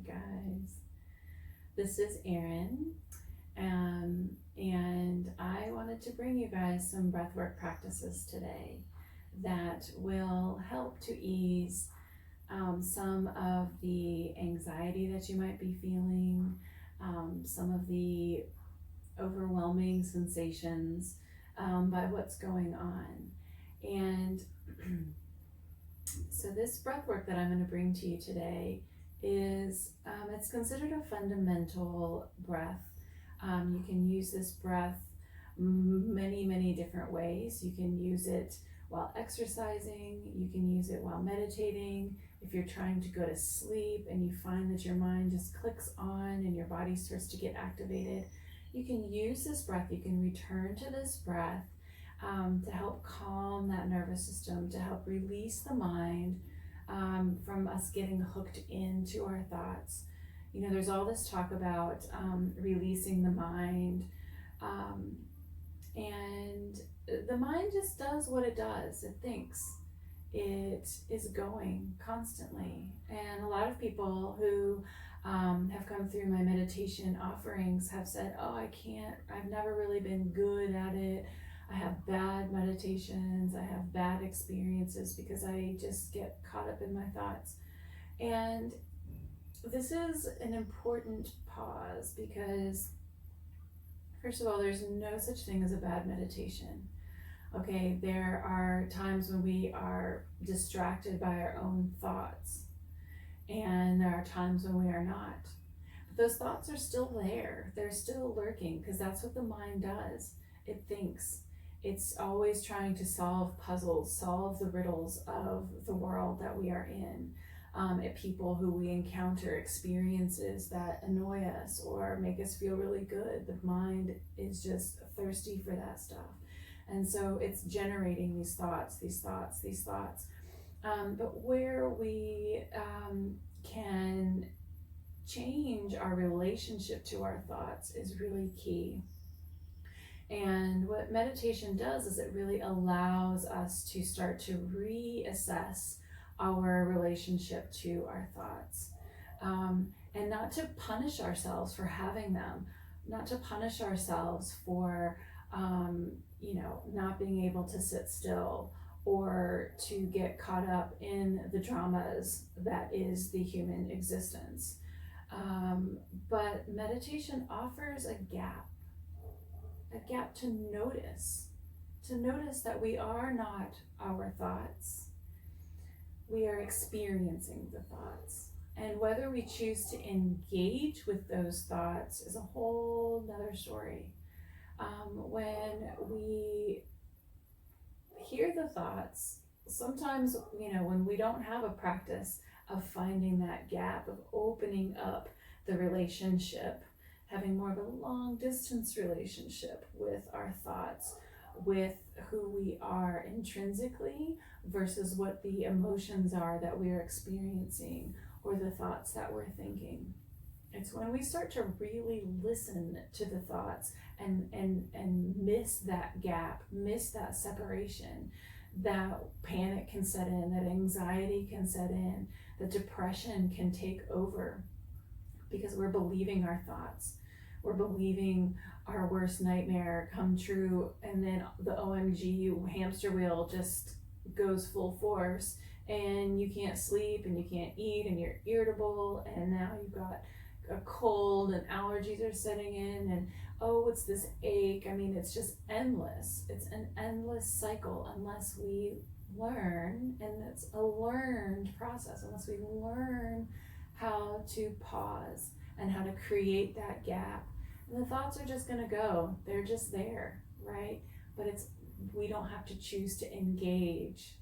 guys. This is Erin, and I wanted to bring you guys some breathwork practices today that will help to ease some of the anxiety that you might be feeling, some of the overwhelming sensations by what's going on. And so this breath work that I'm going to bring to you today is, it's considered a fundamental breath. You can use this breath many different ways. You can use it while exercising, you can use it while meditating. If you're trying to go to sleep and you find that your mind just clicks on and your body starts to get activated, you can use this breath, you can return to this breath to help calm that nervous system, to help release the mind from us getting hooked into our thoughts. You know, there's all this talk about releasing the mind, and the mind just does what it does. It thinks. It is going constantly. And a lot of people who have come through my meditation offerings have said, oh, I've never really been good at it. I have bad meditations, I have bad experiences because I just get caught up in my thoughts. And this is an important pause because, first of all, there's no such thing as a bad meditation. Okay, there are times when we are distracted by our own thoughts, and there are times when we are not. But those thoughts are still there. They're still lurking because that's what the mind does. It thinks. It's always trying to solve puzzles, solve the riddles of the world that we are in. At people who we encounter, experiences that annoy us or make us feel really good. The mind is just thirsty for that stuff. And so it's generating these thoughts. But where we can change our relationship to our thoughts is really key. And what meditation does is it really allows us to start to reassess our relationship to our thoughts, and not to punish ourselves for having them, not to punish ourselves for not being able to sit still or to get caught up in the dramas that is the human existence. But meditation offers a gap to notice that we are not our thoughts. We are experiencing the thoughts. And whether we choose to engage with those thoughts is a whole nother story. When we hear the thoughts, sometimes, when we don't have a practice of finding that gap, of opening up the relationship, having more of a long distance relationship with our thoughts, with who we are intrinsically versus what the emotions are that we are experiencing or the thoughts that we're thinking. It's when we start to really listen to the thoughts and miss that gap, miss that separation, that panic can set in, that anxiety can set in, that depression can take over because we're believing our thoughts. We're believing our worst nightmare come true, and then the OMG hamster wheel just goes full force, and you can't sleep and you can't eat and you're irritable, and now you've got a cold and allergies are setting in, and oh, it's this ache. I mean, it's just endless. It's an endless cycle unless we learn, and it's a learned process, unless we learn how to pause and how to create that gap. And the thoughts are just going to go. They're just there, right? But we don't have to choose to engage.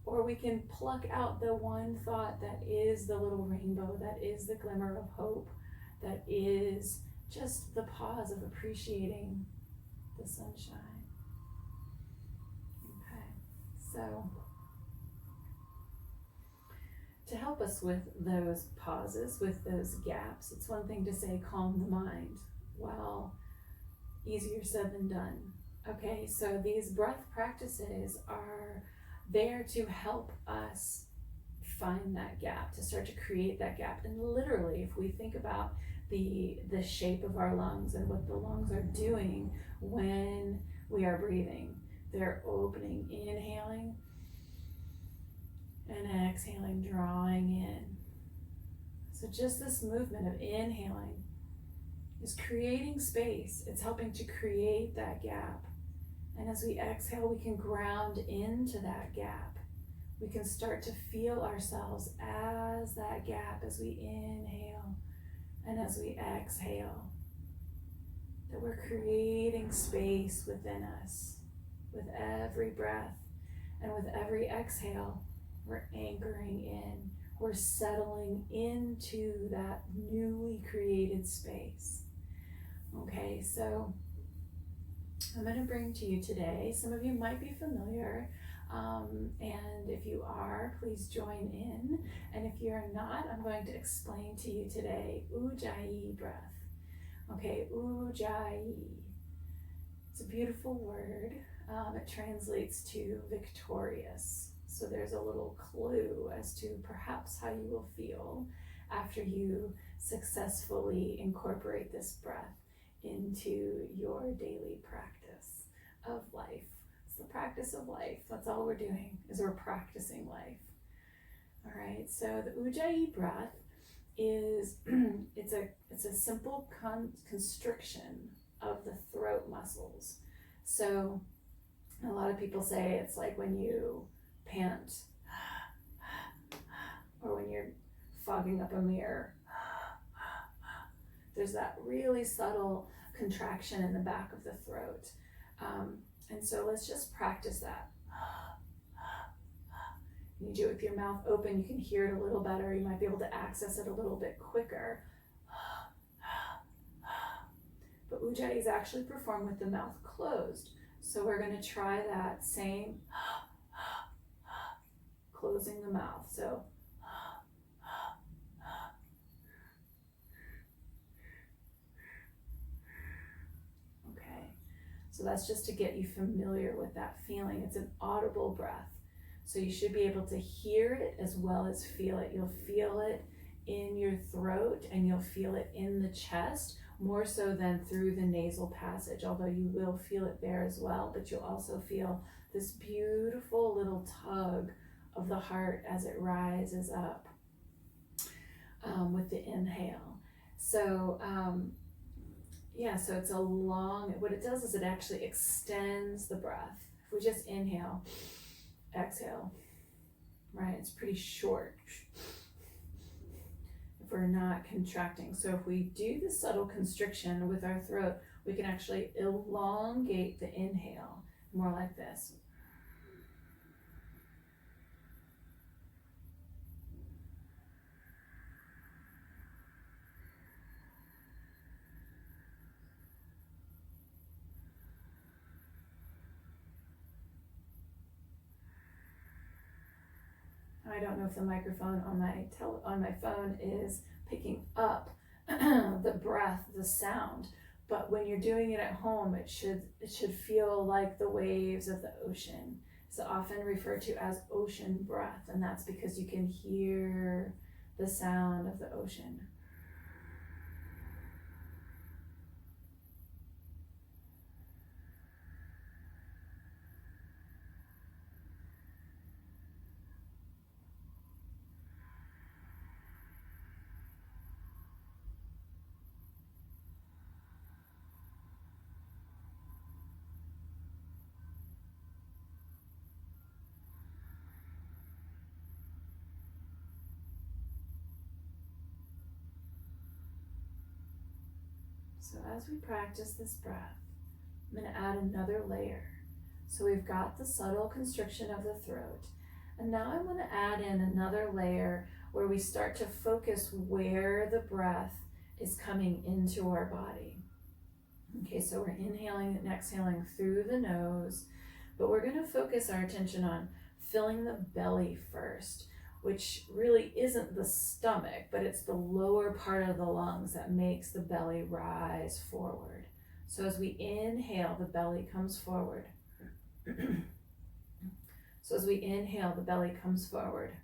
Or we can pluck out the one thought that is the little rainbow, that is the glimmer of hope, that is just the pause of appreciating the sunshine. Okay, so to help us with those pauses, with those gaps, it's one thing to say calm the mind. Well, easier said than done. Okay, so these breath practices are there to help us find that gap, to start to create that gap. And literally, if we think about the shape of our lungs and what the lungs are doing when we are breathing, they're opening, inhaling, and exhaling, drawing in. So just this movement of inhaling is creating space. It's helping to create that gap. And as we exhale, we can ground into that gap. We can start to feel ourselves as that gap, as we inhale and as we exhale, that we're creating space within us with every breath. And with every exhale, we're anchoring in. We're settling into that newly created space. Okay, so I'm going to bring to you today, some of you might be familiar, and if you are, please join in. And if you're not, I'm going to explain to you today Ujjayi Breath. Okay, Ujjayi. It's a beautiful word. It translates to victorious. So there's a little clue as to perhaps how you will feel after you successfully incorporate this breath into your daily practice of life. It's the practice of life. That's all we're doing, is we're practicing life. All right, so the Ujjayi breath is it's a simple constriction of the throat muscles. So a lot of people say it's like when you pant, or when you're fogging up a mirror. There's that really subtle contraction in the back of the throat. And so let's just practice that. You do it with your mouth open, you can hear it a little better. You might be able to access it a little bit quicker. But Ujjayi is actually performed with the mouth closed. So we're going to try that same closing the mouth. So okay, so that's just to get you familiar with that feeling. It's an audible breath, so you should be able to hear it as well as feel it. You'll feel it in your throat and you'll feel it in the chest, more so than through the nasal passage, although you will feel it there as well. But you'll also feel this beautiful little tug of the heart as it rises up with the inhale. So so it's a long, what it does is it actually extends the breath. If we just inhale, exhale, right, it's pretty short if we're not contracting. So if we do the subtle constriction with our throat, we can actually elongate the inhale, more like this. I don't know if the microphone on my phone is picking up the breath, the sound, but when you're doing it at home, it should feel like the waves of the ocean. It's often referred to as ocean breath, and that's because you can hear the sound of the ocean. So as we practice this breath, I'm going to add another layer. So we've got the subtle constriction of the throat. And now I want to add in another layer where we start to focus where the breath is coming into our body. Okay, so we're inhaling and exhaling through the nose, but we're going to focus our attention on filling the belly first, which really isn't the stomach, but it's the lower part of the lungs that makes the belly rise forward. So as we inhale, the belly comes forward. So as we inhale, the belly comes forward.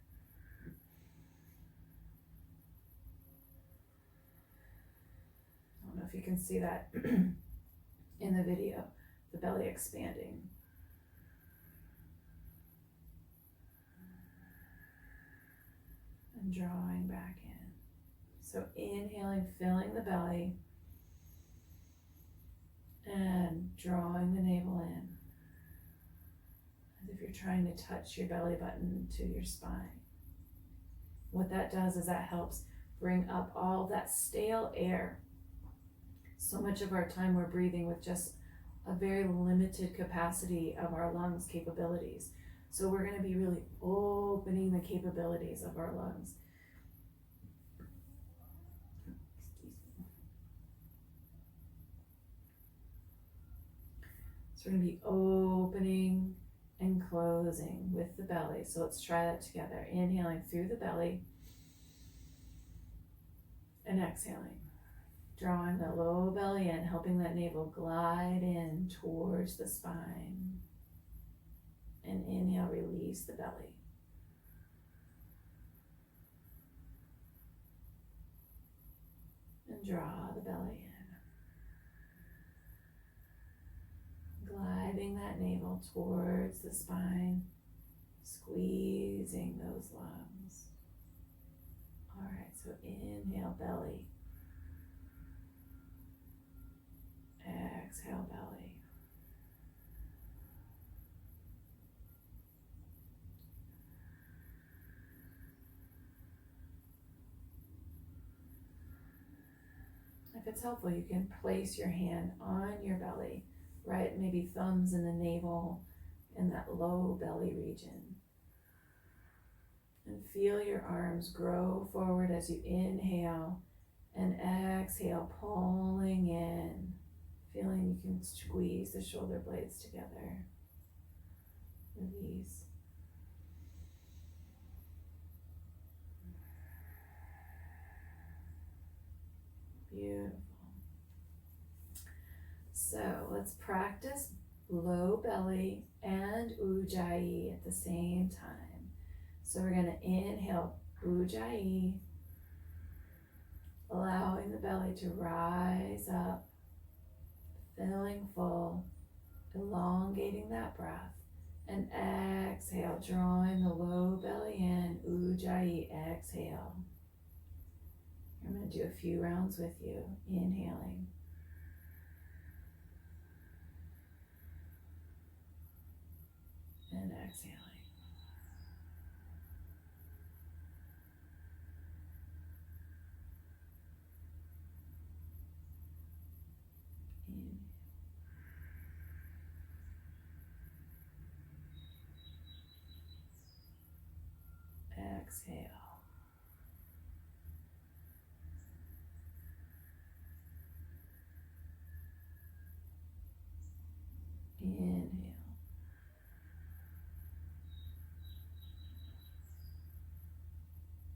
if you can see that in the video, the belly expanding. And drawing back in. So inhaling, filling the belly, and drawing the navel in, as if you're trying to touch your belly button to your spine. What that does is that helps bring up all that stale air. So much of our time we're breathing with just a very limited capacity of our lungs capabilities. So we're going to be really opening the capabilities of our lungs. So we're going to be opening and closing with the belly. So let's try that together. Inhaling through the belly and exhaling. Drawing the low belly in, helping that navel glide in towards the spine. And inhale, release the belly. And draw the belly in. Gliding that navel towards the spine, squeezing those lungs. All right, so inhale, belly. Exhale, belly. If it's helpful, you can place your hand on your belly, right? Maybe thumbs in the navel in that low belly region. And feel your arms grow forward as you inhale and exhale, pulling in. Feeling you can squeeze the shoulder blades together. Release. Beautiful. So let's practice low belly and Ujjayi at the same time. So we're going to inhale Ujjayi, allowing the belly to rise up, filling full, elongating that breath, and exhale, drawing the low belly in, Ujjayi, exhale. I'm going to do a few rounds with you, inhaling. And exhaling. Exhale. Inhale.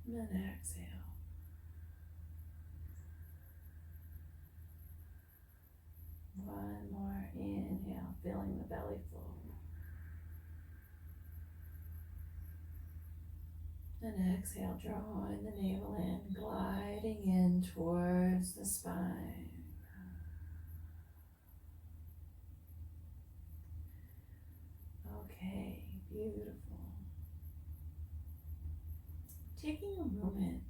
And then exhale. One more inhale, filling the belly full. And exhale, drawing the navel in, gliding in towards the spine. Okay, beautiful. Taking a moment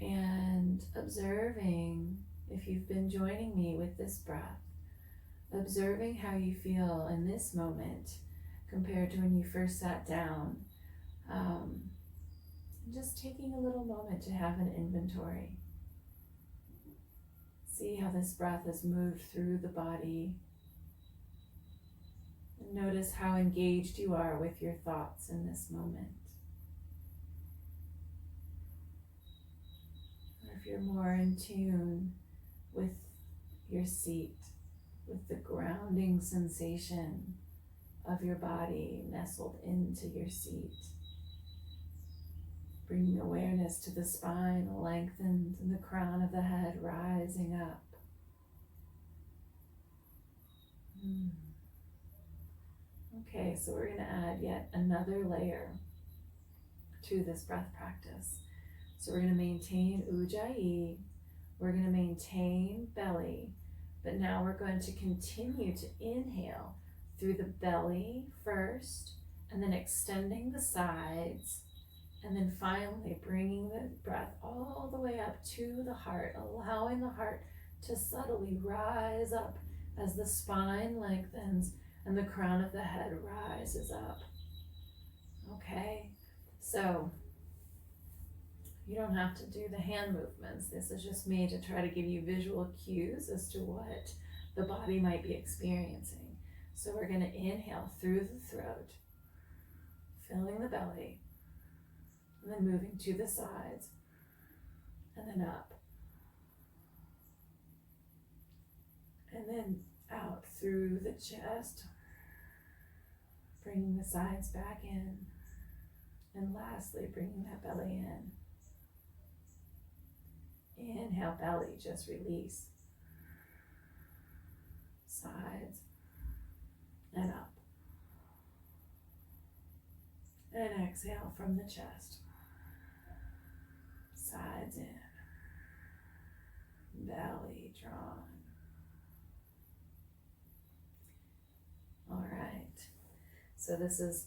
and observing, if you've been joining me with this breath, observing how you feel in this moment compared to when you first sat down. Just taking a little moment to have an inventory. See how this breath has moved through the body. And notice how engaged you are with your thoughts in this moment. Or if you're more in tune with your seat, with the grounding sensation of your body nestled into your seat. Bringing awareness to the spine, lengthened, and the crown of the head rising up. Okay, so we're going to add yet another layer to this breath practice. So we're going to maintain Ujjayi. We're going to maintain belly, but now we're going to continue to inhale through the belly first, and then extending the sides, and then finally bringing the breath all the way up to the heart, allowing the heart to subtly rise up as the spine lengthens and the crown of the head rises up. Okay, so you don't have to do the hand movements. This is just me to try to give you visual cues as to what the body might be experiencing. So we're going to inhale through the throat, filling the belly, and then moving to the sides, and then up, and then out through the chest, bringing the sides back in, and lastly, bringing that belly in. Inhale, belly, just release. Sides, and up. And exhale from the chest. Sides in. Belly drawn. All right. So this is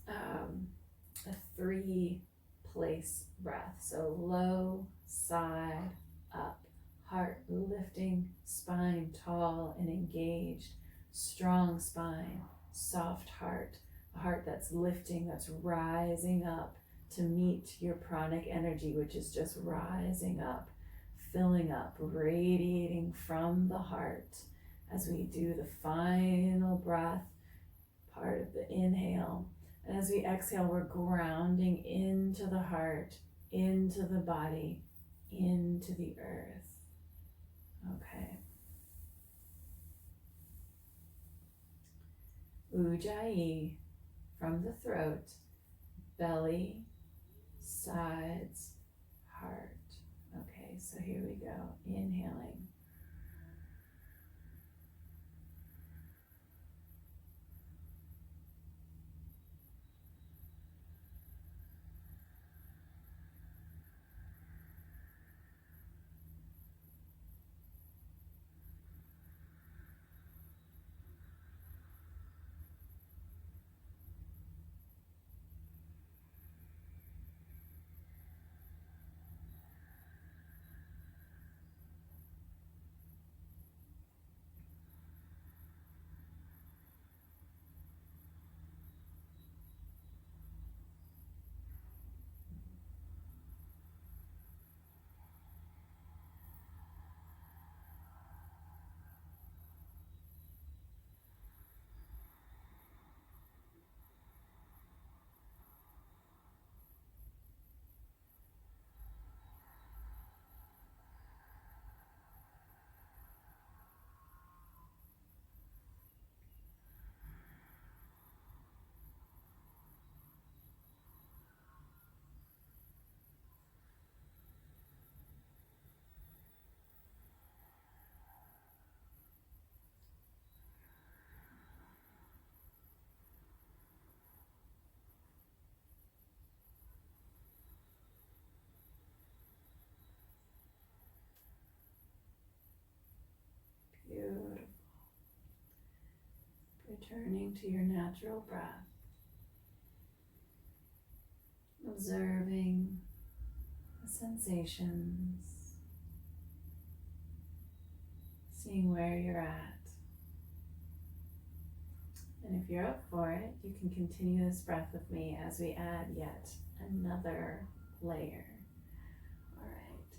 a 3-place breath. So low, side, up. Heart lifting, spine tall and engaged. Strong spine, soft heart. A heart that's lifting, that's rising up to meet your pranic energy, which is just rising up, filling up, radiating from the heart as we do the final breath, part of the inhale. And as we exhale, we're grounding into the heart, into the body, into the earth. Okay. Ujjayi from the throat, belly, sides, heart. Okay, so here we go. Inhaling. Beautiful. Returning to your natural breath. Observing the sensations. Seeing where you're at. And if you're up for it, you can continue this breath with me as we add yet another layer. All right.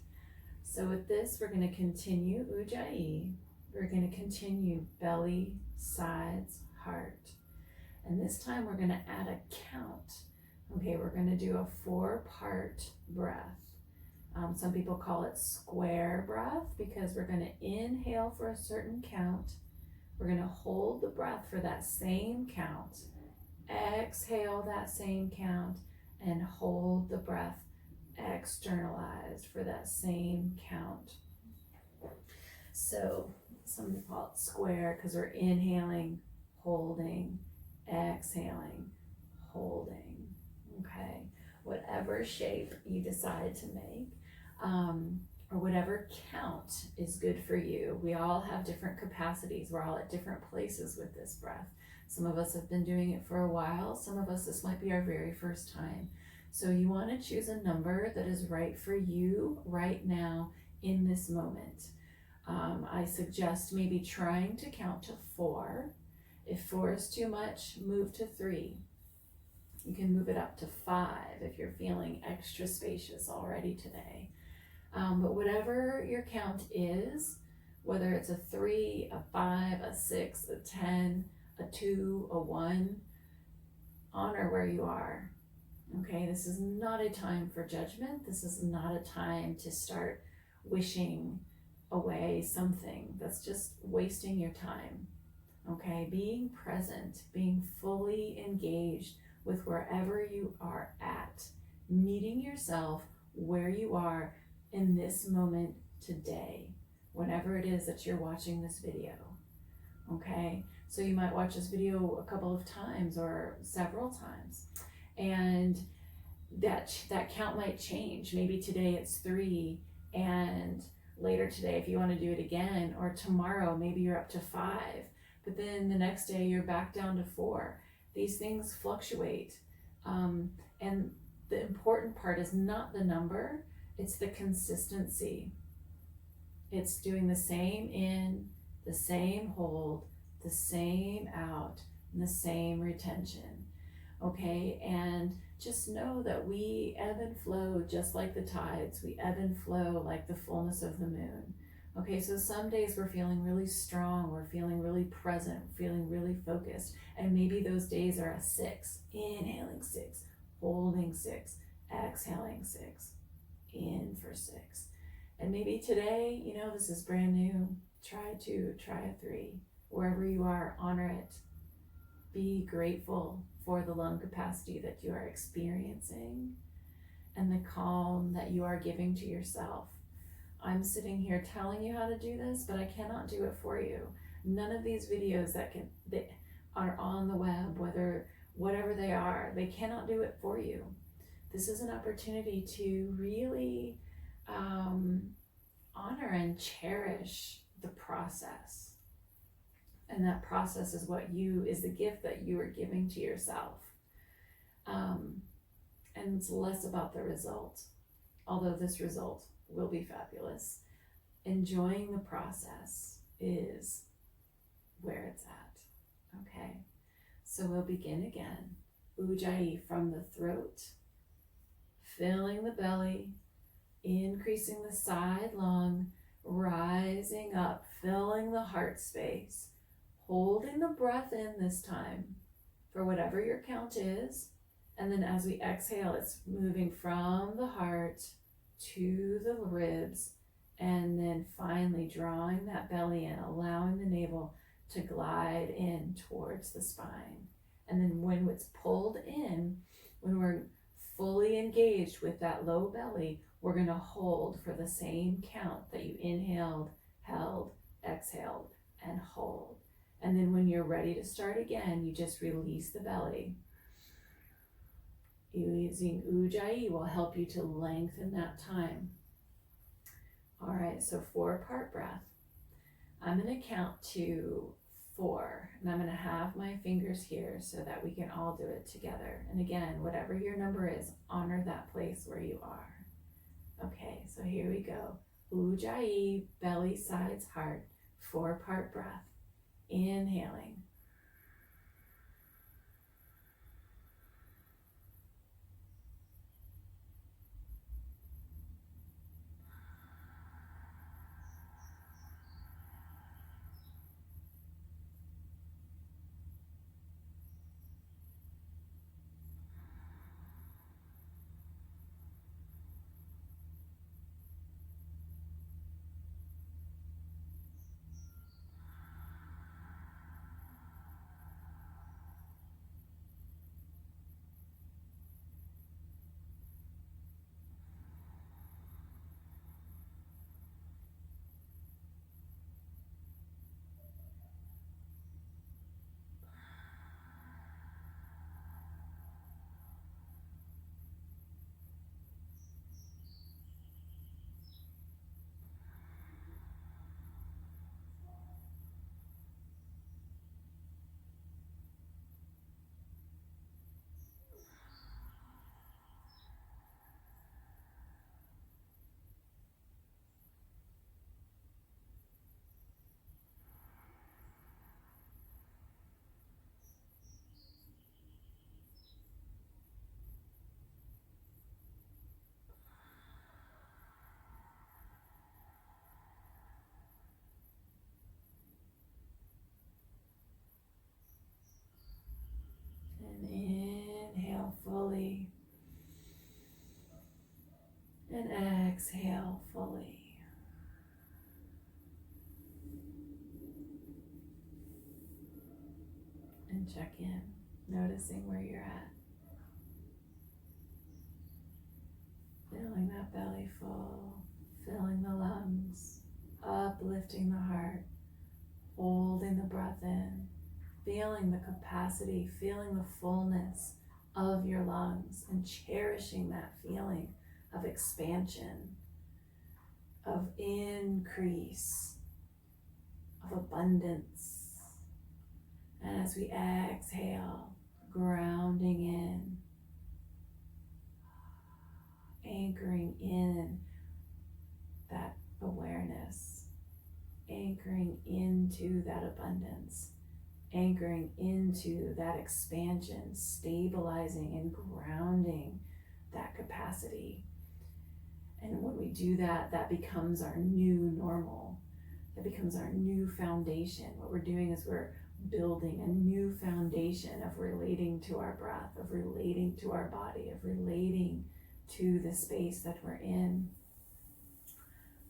So with this, we're going to continue Ujjayi. We're going to continue belly, sides, heart. And this time we're going to add a count. Okay, we're going to do a 4-part breath. Some people call it square breath because we're going to inhale for a certain count. We're going to hold the breath for that same count. Exhale that same count and hold the breath externalized for that same count. So some people call it square because we're inhaling, holding, exhaling, holding. Okay, whatever shape you decide to make. or whatever count is good for you. We all have different capacities. We're all at different places with this breath. Some of us have been doing it for a while. Some of us, this might be our very first time. So you want to choose a number that is right for you right now in this moment. I suggest maybe trying to count to 4. If 4 is too much, move to 3. You can move it up to 5 if you're feeling extra spacious already today. But whatever your count is, whether it's a 3, a 5, a 6, a 10, a 2, a 1, honor where you are. Okay, this is not a time for judgment. This is not a time to start wishing away something. That's just wasting your time. Okay, being present, being fully engaged with wherever you are at, meeting yourself where you are in this moment today, whenever it is that you're watching this video. Okay, so you might watch this video a couple of times or several times, and that count might change. Maybe today it's 3, and later today, if you want to do it again, or tomorrow, maybe you're up to 5, but then the next day you're back down to 4. These things fluctuate. And the important part is not the number, it's the consistency. It's doing the same in, the same hold, the same out, and the same retention. Okay, and just know that we ebb and flow just like the tides. We ebb and flow like the fullness of the moon. Okay, so some days we're feeling really strong, we're feeling really present, feeling really focused, and maybe those days are a 6, inhaling 6, holding 6, exhaling 6, in for 6. And maybe today, this is brand new, try 2, try a 3. Wherever you are, honor it. Be grateful for the lung capacity that you are experiencing and the calm that you are giving to yourself. I'm sitting here telling you how to do this, but I cannot do it for you. None of these videos that are on the web, whatever they are, they cannot do it for you. This is an opportunity to really honor and cherish the process. And that process is is the gift that you are giving to yourself. And it's less about the result, although this result will be fabulous. Enjoying the process is where it's at. Okay, so we'll begin again. Ujjayi from the throat, filling the belly, increasing the side lung, rising up, filling the heart space, holding the breath in this time for whatever your count is. And then as we exhale, it's moving from the heart to the ribs, and then finally drawing that belly in, allowing the navel to glide in towards the spine. And then when it's pulled in, when we're fully engaged with that low belly, we're going to hold for the same count that you inhaled, held, exhaled, and hold. And then when you're ready to start again, you just release the belly. Using Ujjayi will help you to lengthen that time. All right, so 4-part breath. I'm going to count to 4, and I'm going to have my fingers here so that we can all do it together. And again, whatever your number is, honor that place where you are. Okay, so here we go. Ujjayi, belly, sides, heart, 4-part breath. Inhaling. check in, noticing where you're at. Feeling that belly full, filling the lungs, uplifting the heart, holding the breath in, feeling the capacity, feeling the fullness of your lungs, and cherishing that feeling of expansion, of increase, of abundance. And as we exhale, grounding in, anchoring in that awareness, anchoring into that abundance, anchoring into that expansion, stabilizing and grounding that capacity. And when we do that, that becomes our new normal. That becomes our new foundation. What we're doing is we're building a new foundation of relating to our breath, of relating to our body, of relating to the space that we're in,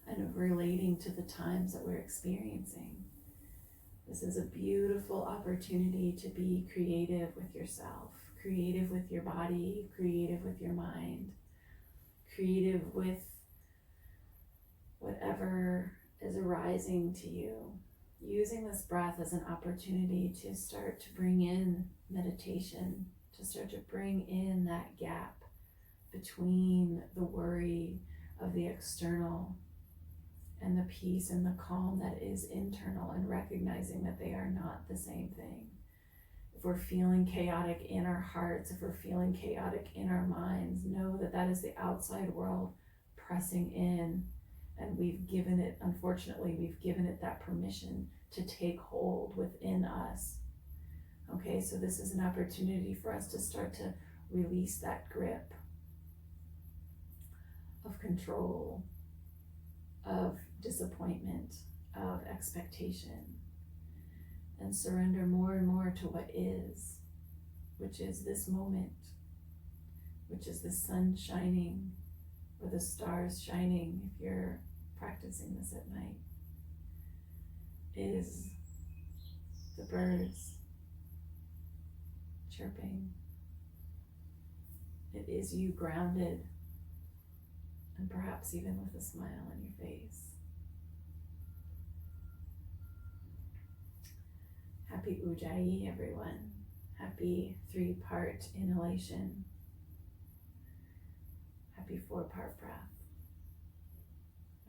and of relating to the times that we're experiencing. This is a beautiful opportunity to be creative with yourself, creative with your body, creative with your mind, creative with whatever is arising to you. Using this breath as an opportunity to start to bring in meditation, to start to bring in that gap between the worry of the external and the peace and the calm that is internal, and recognizing that they are not the same thing. If we're feeling chaotic in our hearts, if we're feeling chaotic in our minds, know that that is the outside world pressing in, and we've given it, unfortunately, we've given it that permission to take hold within us. Okay, so this is an opportunity for us to start to release that grip of control, of disappointment, of expectation, and surrender more and more to what is, which is this moment, which is the sun shining or the stars shining if you're practicing this at night. It is the birds chirping. It is you grounded, and perhaps even with a smile on your face. Happy Ujjayi, everyone. Happy 3-part inhalation. Happy 4-part breath.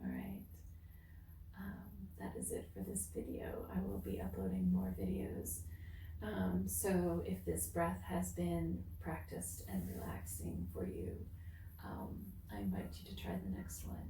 All right. That is it for this video. I will be uploading more videos. So if this breath has been practiced and relaxing for you, I invite you to try the next one.